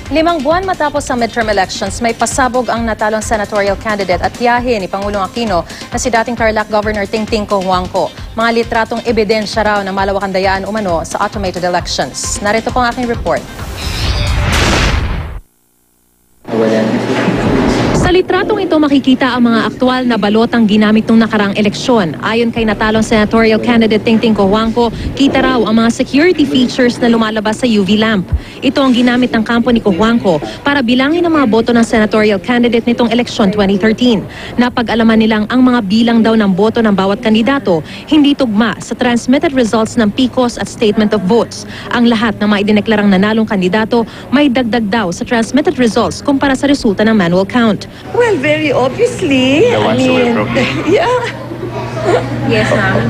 5 buwan matapos ang midterm elections, may pasabog ang natalong senatorial candidate at tiyahin ni Pangulong Aquino na si dating Tarlac Governor Tingting Cojuangco. Mga litratong ebidensya raw ng malawakang dayaan umano sa automated elections. Narito po ang aking report. Sa litratong ito makikita ang mga aktual na balotang ginamit nung nakarang eleksyon. Ayon kay natalong senatorial candidate Tingting Cojuangco, kita raw ang mga security features na lumalabas sa UV lamp. Ito ang ginamit ng kampo ni Cojuangco para bilangin ang mga boto ng senatorial candidate nitong eleksyon 2013. Napag-alaman nilang ang mga bilang daw ng boto ng bawat kandidato hindi tugma sa transmitted results ng PCOS at statement of votes. Ang lahat ng mga idineklarang nanalong kandidato may dagdag daw sa transmitted results kumpara sa resulta ng manual count. Well, very obviously. The ones who were proclaimed? Yeah. Yes, ma'am.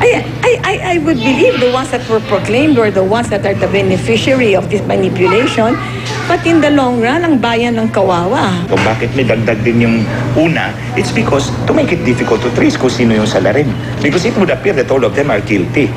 I would believe the ones that were proclaimed were the ones that are the beneficiary of this manipulation. But in the long run, ang bayan ng kawawa. Kung bakit may dagdag din yung una, it's because to make it difficult to trace kung sino yung salarin. Because it would appear that all of them are guilty.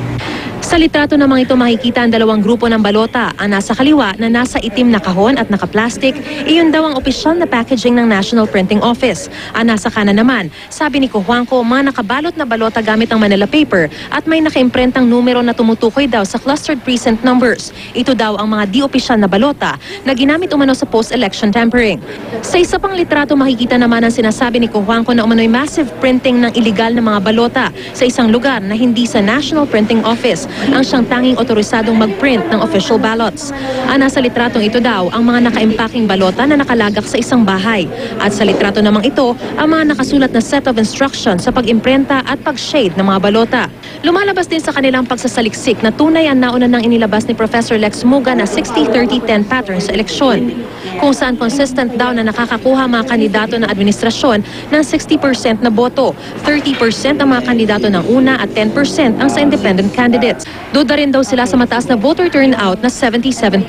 Sa litrato namang ito makikita ang dalawang grupo ng balota. Ang nasa kaliwa na nasa itim na kahon at naka-plastic, iyon daw ang opisyal na packaging ng National Printing Office. Ang nasa kanan naman, sabi ni Cojuangco, mga nakabalot na balota gamit ang Manila paper at may nakaimprentang numero na tumutukoy daw sa clustered precinct numbers. Ito daw ang mga di-opisyal na balota na ginamit umano sa post-election tampering. Sa isa pang litrato makikita naman ang sinasabi ni Cojuangco na umano'y massive printing ng iligal na mga balota sa isang lugar na hindi sa National Printing Office ang siyang tanging otorisadong mag-print ng official ballots. Nasa litratong ito daw ang mga nakaimpaking balota na nakalagak sa isang bahay. At sa litrato namang ito, ang mga nakasulat na set of instructions sa pag-imprenta at pag-shade ng mga balota. Lumalabas din sa kanilang pagsasaliksik na tunay ang nauna nang inilabas ni Professor Lex Muga na 60-30-10 pattern sa eleksyon, kung saan consistent daw na nakakakuha mga kandidato ng administrasyon ng 60% na boto, 30% ang mga kandidato ng una at 10% ang sa independent candidates. Duda rin daw sila sa mataas na voter turnout na 77%.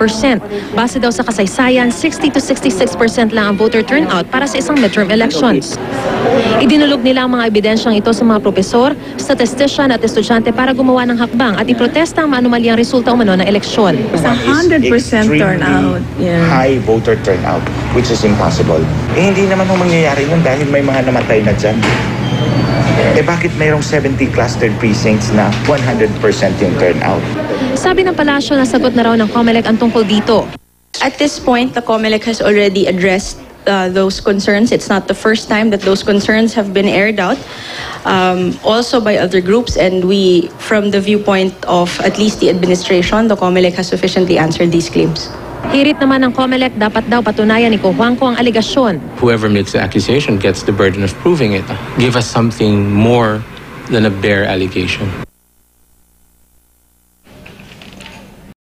Base daw sa kasaysayan, 60-66% lang ang voter turnout para sa isang midterm elections. Idinulog nila ang mga ebidensyang ito sa mga propesor, statistician at estudyante para gumawa ng hakbang at iprotesta ang maanumalyang resulta umano ng eleksyon. It's 100% turnout. Yeah. High voter turnout, which is impossible. Hindi naman mangyayari yun dahil may mga namatay na dyan. Bakit mayroong 70 clustered precincts na 100% yung turnout? Sabi ng palasyo na sagot na raw ng COMELEC ang tungkol dito. At this point, the COMELEC has already addressed those concerns. It's not the first time that those concerns have been aired out, also by other groups, and we, from the viewpoint of at least the administration, the COMELEC has sufficiently answered these claims. Hirit naman ng COMELEC, dapat daw patunayan ni Cojuangco ang alegasyon. Whoever makes the accusation gets the burden of proving it. Give us something more than a bare allegation.